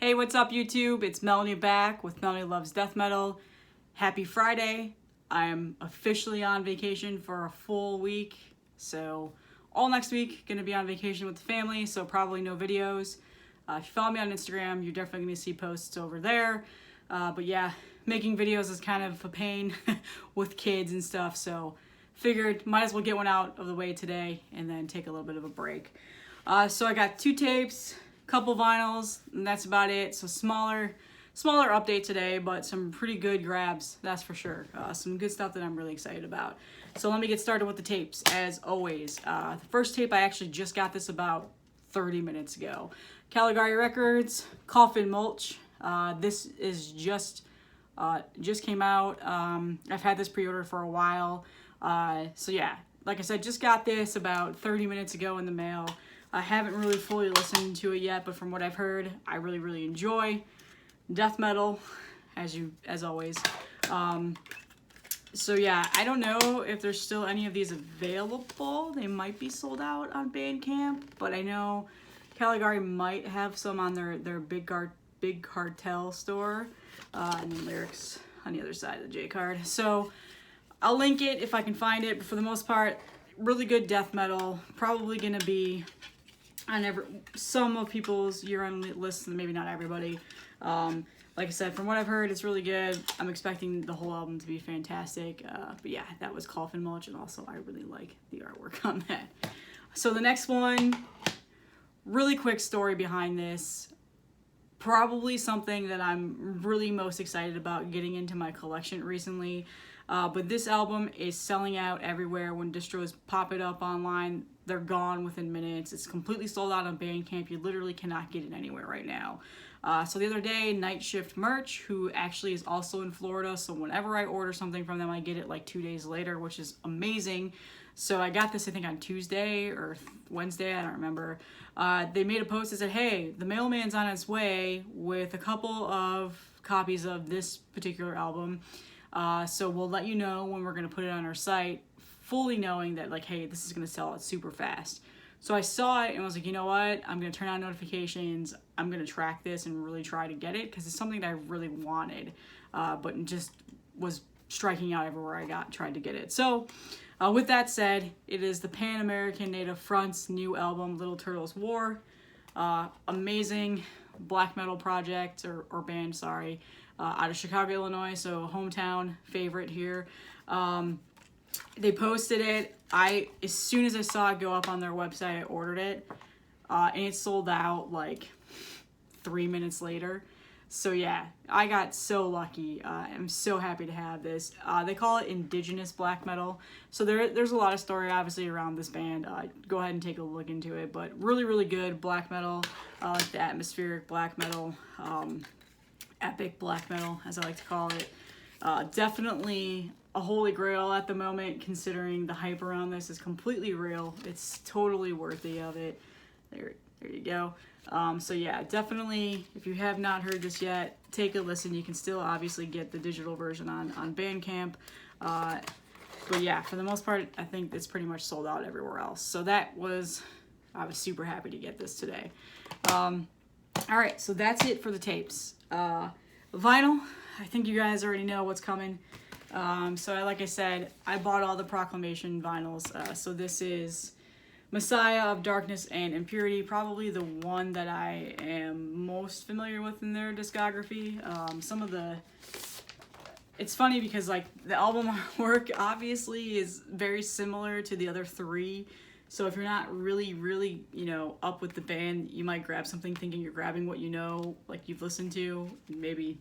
Hey, what's up YouTube? It's Melanie back with Melanie Loves Death Metal. Happy Friday. I'm officially on vacation for a full week. So all next week, gonna be on vacation with the family, so probably no videos. If you follow me on Instagram, you're definitely gonna see posts over there. But yeah, making videos is kind of a pain with kids and stuff, so figured might as well get one out of the way today and then take a little bit of a break. So I got 2 tapes, couple vinyls, and that's about it. So smaller update today, but some pretty good grabs, that's for sure. Some good stuff that I'm really excited about. So let me get started with the tapes, as always. The first tape, I actually just got this about 30 minutes ago. Caligari Records, Coffin, Mulch. This is just came out. I've had this pre-order for a while. So yeah, like I said, just got this about 30 minutes ago in the mail. I haven't really fully listened to it yet, but from what I've heard, I really enjoy death metal, as always. So yeah, I don't know if there's still any of these available. They might be sold out on Bandcamp, but I know Caligari might have some on their big cartel store, and then lyrics on the other side of the J card. So I'll link it if I can find it, but for the most part, really good death metal. Probably gonna be on some of people's year-end lists, maybe not everybody. Like I said, from what I've heard, it's really good. I'm expecting the whole album to be fantastic. But yeah, that was Coffin, Mulch, and also I really like the artwork on that. So the next one, really quick story behind this. Probably something that I'm really most excited about getting into my collection recently. But this album is selling out everywhere. When distros pop it up online, they're gone within minutes. It's completely sold out on Bandcamp. You literally cannot get it anywhere right now. So the other day, Night Shift Merch, who actually is also in Florida, so whenever I order something from them, I get it like 2 days later, which is amazing. So I got this, I think, on Tuesday or Wednesday, I don't remember. They made a post that said, hey, the mailman's on its way with a couple of copies of this particular album. So we'll let you know when we're going to put it on our site, fully knowing that, like, hey, this is going to sell out super fast. So I saw it and was like, you know what? I'm going to turn on notifications. I'm going to track this and really try to get it because it's something that I really wanted, but it just was striking out everywhere I tried to get it. So with that said, it is the Pan-Amerikan Native Front's new album, Little Turtles War. Amazing black metal project, or band, sorry. Out of Chicago, Illinois, so hometown favorite here. They posted it. As soon as I saw it go up on their website, I ordered it, and it sold out like 3 minutes later. So yeah, I got so lucky. I'm so happy to have this. They call it indigenous black metal. So there's a lot of story obviously around this band. Go ahead and take a look into it, but really good black metal, like the atmospheric black metal. Epic black metal, as I like to call it. Definitely a holy grail at the moment, considering the hype around this is completely real. It's totally worthy of it. There you go. So yeah, definitely, if you have not heard this yet, take a listen. You can still obviously get the digital version on Bandcamp. But yeah, for the most part, I think it's pretty much sold out everywhere else. So I was super happy to get this today. Alright, so that's it for the tapes. Vinyl, I think you guys already know what's coming. So like I said, I bought all the Proclamation vinyls. So this is Messiah of Darkness and Impurity, probably the one that I am most familiar with in their discography. It's funny because like the album artwork obviously is very similar to the other 3. So if you're not really, up with the band, you might grab something thinking you're grabbing what you know, like you've listened to, maybe.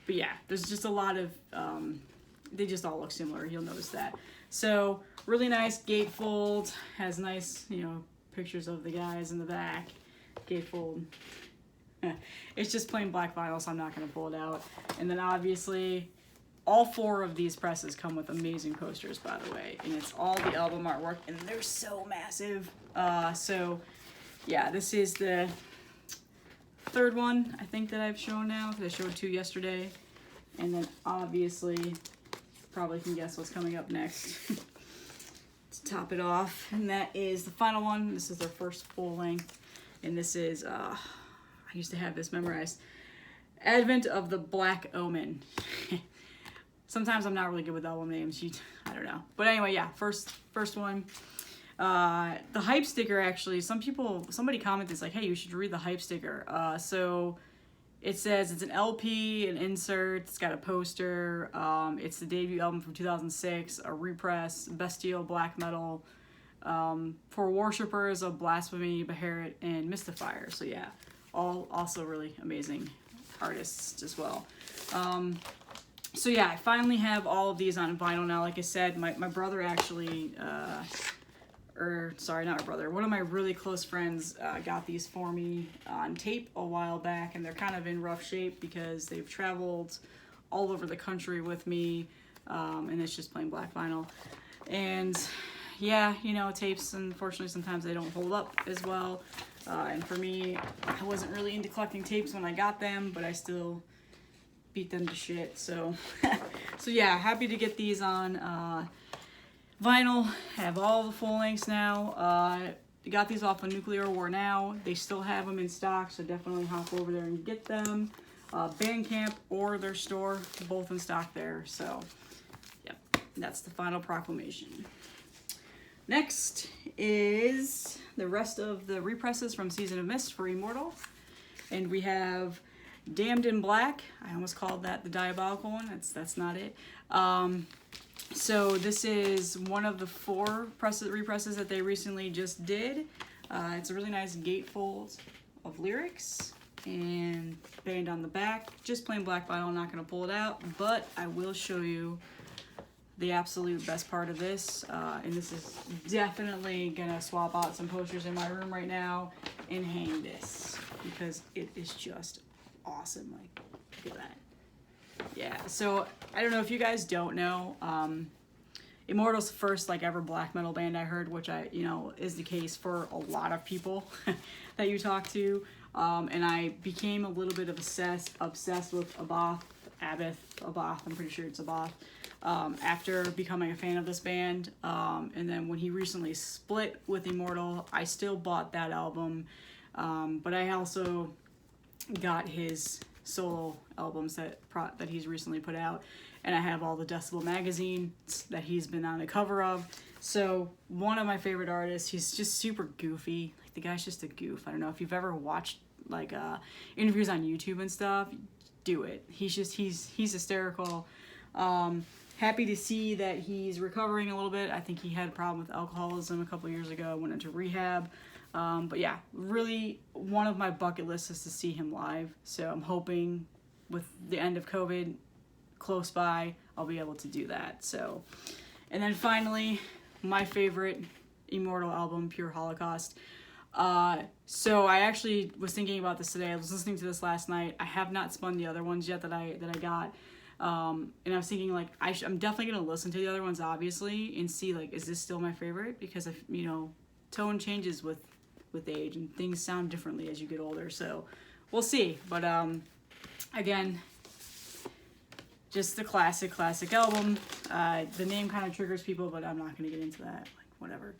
But yeah, there's just a lot of, they just all look similar. You'll notice that. So really nice gatefold, has nice, pictures of the guys in the back. Gatefold. It's just plain black vinyl, so I'm not going to pull it out. And then obviously, all 4 of these presses come with amazing posters, by the way, and it's all the album artwork, and they're so massive. So yeah, this is the 3rd one, I think, that I've shown now, because I showed 2 yesterday. And then obviously, probably can guess what's coming up next to top it off, and that is the final one. This is their first full length, and this is, I I used to have this memorized. Advent of the Black Omen. Sometimes I'm not really good with album names. I don't know. But anyway, yeah, first one. The hype sticker, actually, somebody commented, it's like, hey, you should read the hype sticker. So it says it's an LP, an insert, it's got a poster, it's the debut album from 2006, a repress, bestial black metal, for worshippers of blasphemy, Beharit, and Mystifier. So yeah, all also really amazing artists as well. So yeah, I finally have all of these on vinyl now. Like I said, my brother actually, sorry, not my brother, one of my really close friends got these for me on tape a while back, and they're kind of in rough shape because they've traveled all over the country with me, and it's just plain black vinyl. And yeah, you know, tapes, unfortunately, sometimes they don't hold up as well. And for me, I wasn't really into collecting tapes when I got them, but I still beat them to shit. So, so yeah, happy to get these on vinyl. Have all the full lengths now. Got these off of Nuclear War Now. They still have them in stock, so definitely hop over there and get them. Bandcamp or their store, both in stock there. So, yep, that's the final Proclamation. Next is the rest of the represses from Season of Mist for Immortal. And we have Damned in Black. I almost called that the Diabolical one. That's not it. So this is one of the 4 represses that they recently just did. It's a really nice gatefold of lyrics and band on the back. Just plain black vinyl, I'm not going to pull it out, but I will show you the absolute best part of this. And this is definitely going to swap out some posters in my room right now and hang this because it is just awesome. Like, look at that. Yeah, so I don't know if you guys don't know, Immortal's the first like ever black metal band I heard, which is the case for a lot of people that you talk to. And I became a little bit of obsessed with Opeth, I'm pretty sure it's Opeth, after becoming a fan of this band. And then when he recently split with Immortal, I still bought that album. But I also got his solo albums that he's recently put out, and I have all the Decibel magazines that he's been on the cover of. So one of my favorite artists. He's just super goofy. Like, the guy's just a goof. I don't know if you've ever watched like interviews on YouTube and stuff. Do it. He's hysterical. Happy to see that he's recovering a little bit. I think he had a problem with alcoholism a couple years ago, went into rehab. But yeah, really one of my bucket lists is to see him live. So I'm hoping with the end of COVID close by, I'll be able to do that. So, and then finally, my favorite Immortal album, Pure Holocaust. So I actually was thinking about this today. I was listening to this last night. I have not spun the other ones yet that I got. And I was thinking, like, I'm definitely going to listen to the other ones, obviously, and see, like, is this still my favorite? Because, tone changes with age, and things sound differently as you get older, so we'll see. But again, just the classic album. The name kind of triggers people, but I'm not going to get into that. Like, whatever.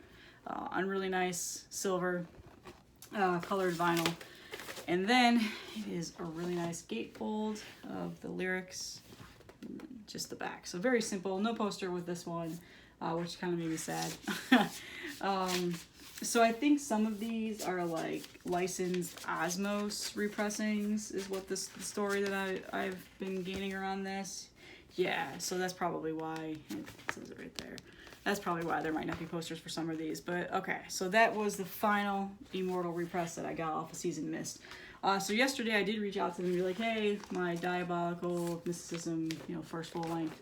On really nice silver colored vinyl. And then it is a really nice gatefold of the lyrics, just the back. So very simple, no poster with this one, which kind of made me sad. So I think some of these are like licensed Osmos repressings is what the story that I've been gaining around this. Yeah, so that's probably why, it says it right there. That's probably why there might not be posters for some of these. But okay, so that was the final Immortal repress that I got off of Season Mist. So yesterday I did reach out to them and be like, hey, my Diabolical Mysticism, first full length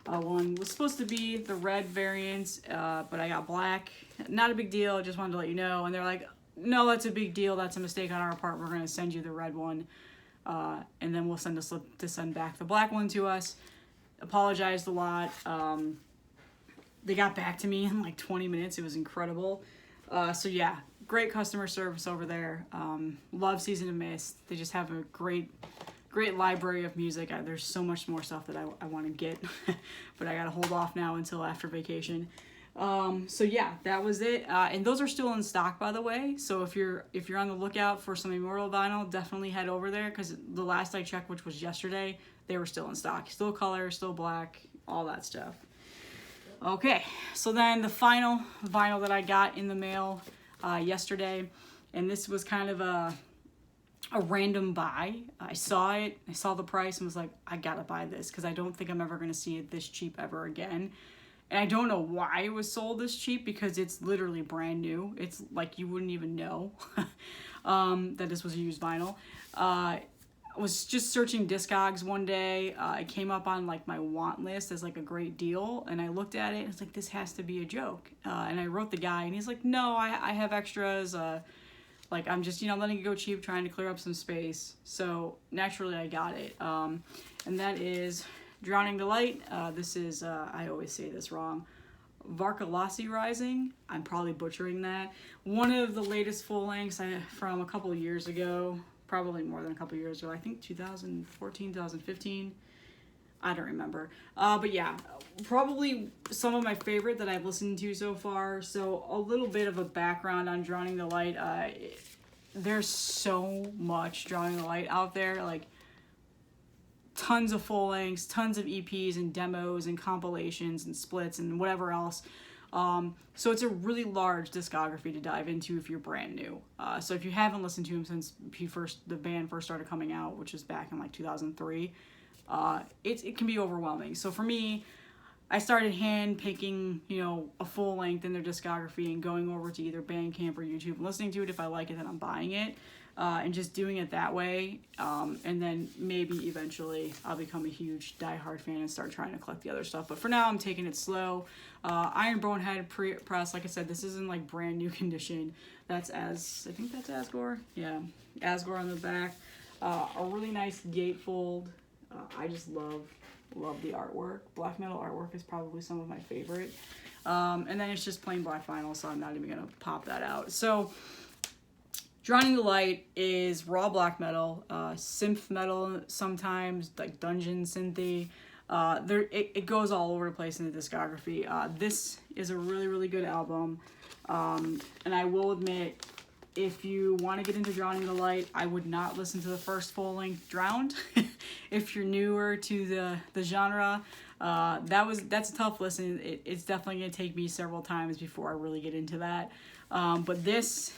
one was supposed to be the red variant, but I got black. Not a big deal, just wanted to let you know. And they're like, no, that's a big deal. That's a mistake on our part. We're going to send you the red one. And then we'll send a slip to send back the black one to us. Apologized a lot. They got back to me in like 20 minutes. It was incredible. So yeah, great customer service over there. Love Season of Mist. They just have a great library of music. There's so much more stuff that I want to get, but I gotta hold off now until after vacation. So yeah, that was it. And those are still in stock, by the way. So if you're on the lookout for some Immortal vinyl, definitely head over there, because the last I checked, which was yesterday, they were still in stock. Still color, still black, all that stuff. Okay, so then the final vinyl that I got in the mail yesterday, and this was kind of a random buy. I saw it, I saw the price, and was like, I gotta buy this, because I don't think I'm ever gonna see it this cheap ever again. And I don't know why it was sold this cheap, because it's literally brand new. It's like you wouldn't even know that this was a used vinyl. I was just searching Discogs one day. It came up on like my want list as like a great deal, and I looked at it and it's like, this has to be a joke. And I wrote the guy, and he's like, no, I have extras. Like, I'm just, letting it go cheap, trying to clear up some space. So naturally I got it. And that is Drowning the Light. This is, I always say this wrong, Varcolaci Rising. I'm probably butchering that. One of the latest full lengths from a couple years ago, probably more than a couple years ago. I think 2014, 2015. I don't remember. But yeah, probably some of my favorite that I've listened to so far. So a little bit of a background on Drowning the Light. There's so much Drowning the Light out there. Like, tons of full lengths, tons of EPs and demos and compilations and splits and whatever else. So it's a really large discography to dive into if you're brand new. So if you haven't listened to him since the band first started coming out, which was back in like 2003, it can be overwhelming. So for me, I started hand picking, a full length in their discography and going over to either Bandcamp or YouTube and listening to it. If I like it, then I'm buying it. And just doing it that way, and then maybe eventually I'll become a huge diehard fan and start trying to collect the other stuff. But for now, I'm taking it slow. Iron Bonehead press, like I said, this is in like brand new condition. I think that's Asgore. Yeah, Asgore on the back. A really nice gatefold. I just love the artwork. Black metal artwork is probably some of my favorite. And then it's just plain black vinyl, so I'm not even gonna pop that out. So Drowning the Light is raw black metal, synth metal sometimes, like dungeon synthy. It goes all over the place in the discography. This is a really, really good album. And I will admit, if you want to get into Drowning the Light, I would not listen to the first full-length Drowned. If you're newer to the genre, that's a tough listen. It's definitely going to take me several times before I really get into that. But this,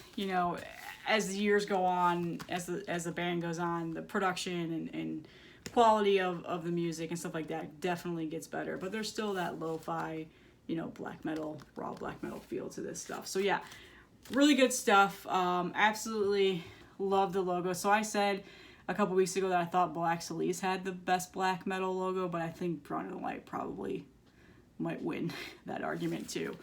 as the years go on, as the band goes on, the production and quality of the music and stuff like that definitely gets better. But there's still that lo-fi, black metal, raw black metal feel to this stuff. So yeah, really good stuff. Absolutely love the logo. So I said a couple weeks ago that I thought Black Celice had the best black metal logo, but I think Drowning the Light probably might win that argument too.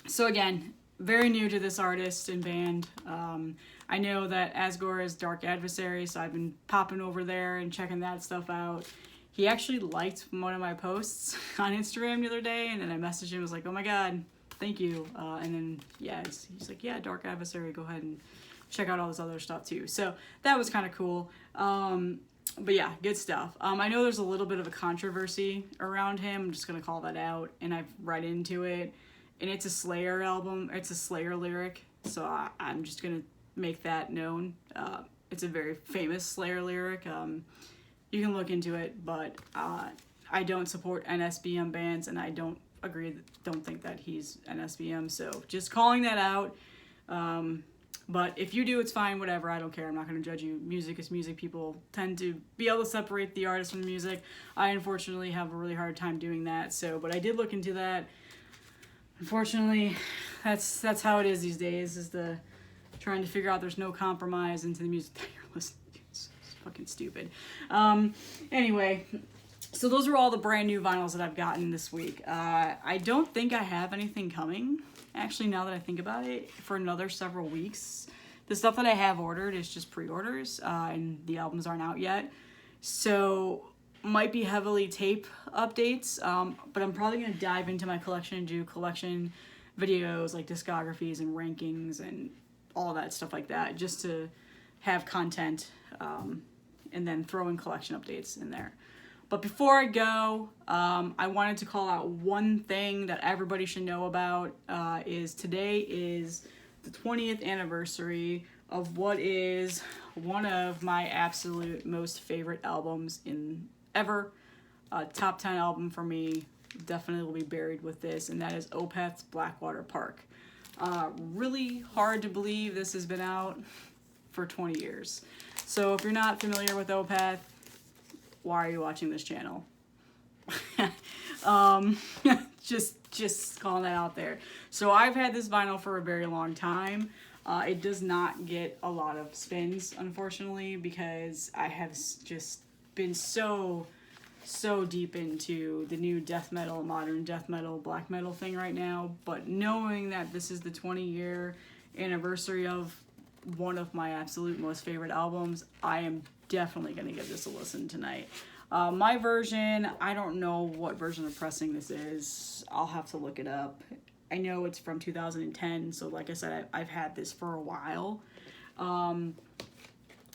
So again, very new to this artist and band. I know that Asgore is Dark Adversary, so I've been popping over there and checking that stuff out. He actually liked one of my posts on Instagram the other day, and then I messaged him and was like, oh my god, thank you. And then, yeah, he's like, yeah, Dark Adversary, go ahead and check out all this other stuff too. So that was kind of cool. But yeah, good stuff. I know there's a little bit of a controversy around him. I'm just going to call that out, and I've read into it. And it's a Slayer album. It's a Slayer lyric, so I'm just going to make that known. It's a very famous Slayer lyric. You can look into it, but I don't support NSBM bands, and I don't think that he's NSBM, so just calling that out. But if you do, it's fine, whatever, I don't care. I'm not going to judge you. Music is music. People tend to be able to separate the artist from the music. I unfortunately have a really hard time doing that, but I did look into that. Unfortunately, that's how it is these days, is trying to figure out there's no compromise into the music that you're listening to. It's fucking stupid. Anyway, so those are all the brand new vinyls that I've gotten this week. I don't think I have anything coming, actually, now that I think about it, for another several weeks. The stuff that I have ordered is just pre-orders, and the albums aren't out yet. So might be heavily tape updates, but I'm probably going to dive into my collection and do collection videos, like discographies and rankings and all that stuff like that, just to have content, and then throw in collection updates in there. But before I go, I wanted to call out one thing that everybody should know about. Is today is the 20th anniversary of what is one of my absolute most favorite albums in ever. Top 10 album for me, definitely will be buried with this, and that is Opeth's Blackwater Park. Really hard to believe this has been out for 20 years. So if you're not familiar with Opeth, why are you watching this channel? Just calling that out there. So I've had this vinyl for a very long time. It does not get a lot of spins, unfortunately, because I have just been so deep into the new death metal, modern death metal, black metal thing right now. But knowing that this is the 20-year anniversary of one of my absolute most favorite albums, I am definitely going to give this a listen tonight. My version, I don't know what version of pressing this is. I'll have to look it up. I know it's from 2010, so like I said, I've had this for a while.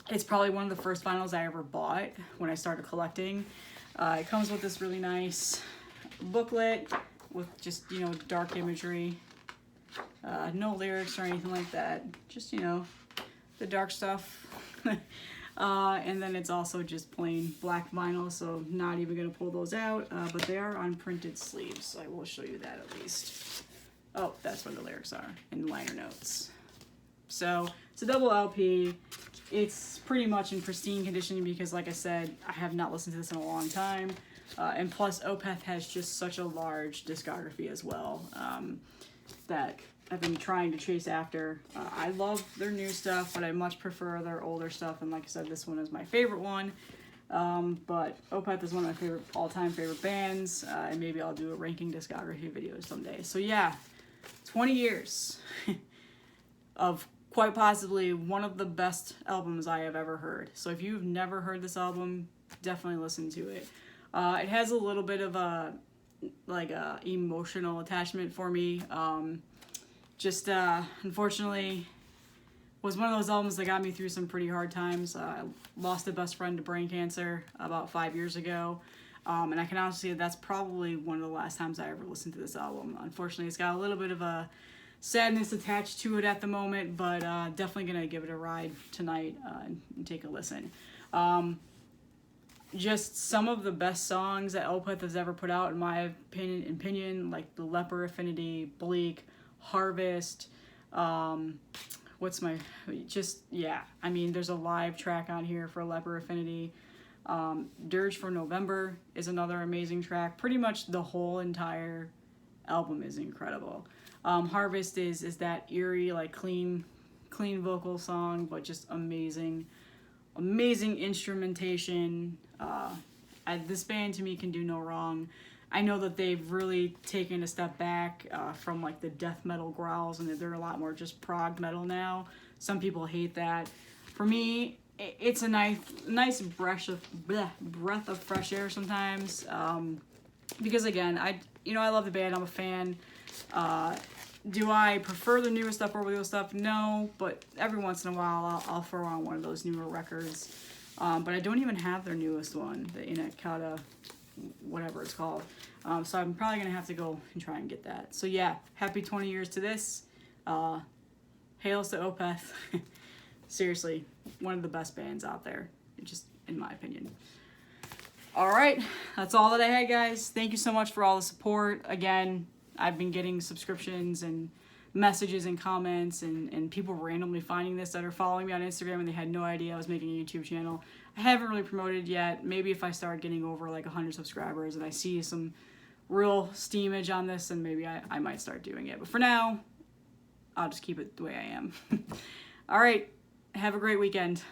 It's probably one of the first vinyls I ever bought when I started collecting. It comes with this really nice booklet with just, you know, dark imagery. No lyrics or anything like that. Just, you know, the dark stuff. And then it's also just plain black vinyl, so not even going to pull those out. But they are on printed sleeves, so I will show you that at least. Oh, that's where the lyrics are, in liner notes. So it's a double LP. It's pretty much in pristine condition because, like I said, I have not listened to this in a long time. And plus, Opeth has just such a large discography as well that I've been trying to chase after. I love their new stuff, but I much prefer their older stuff. And like I said, this one is my favorite one. But Opeth is one of my all-time favorite bands. And maybe I'll do a ranking discography video someday. So yeah, 20 years of quite possibly one of the best albums I have ever heard. So if you've never heard this album, definitely listen to it. It has a little bit of a emotional attachment for me. Unfortunately, was one of those albums that got me through some pretty hard times. I lost a best friend to brain cancer about 5 years ago. And I can honestly say that's probably one of the last times I ever listened to this album. Unfortunately, it's got a little bit of a sadness attached to it at the moment, but definitely going to give it a ride tonight and take a listen. Just some of the best songs that Opeth has ever put out, in my opinion, like The Leper Affinity, Bleak, Harvest, I mean, there's a live track on here for Leper Affinity. Dirge for November is another amazing track. Pretty much the whole entire album is incredible. Harvest is that eerie, like clean vocal song, but just amazing instrumentation. This band to me can do no wrong. I know that they've really taken a step back from like the death metal growls, and they're a lot more just prog metal now. Some people hate that. For me, it's a nice breath of fresh air sometimes. Because again, I love the band. I'm a fan. Do I prefer the newer stuff over the old stuff? No, but every once in a while I'll throw on one of those newer records. But I don't even have their newest one, the Inakata, whatever it's called. So I'm probably going to have to go and try and get that. So yeah, happy 20 years to this. Hails to Opeth. Seriously, one of the best bands out there, just in my opinion. All right, that's all that I had, guys. Thank you so much for all the support. Again, I've been getting subscriptions and messages and comments and people randomly finding this that are following me on Instagram and they had no idea I was making a YouTube channel. I haven't really promoted yet. Maybe if I start getting over like 100 subscribers and I see some real steamage on this, then maybe I might start doing it. But for now, I'll just keep it the way I am. All right, have a great weekend.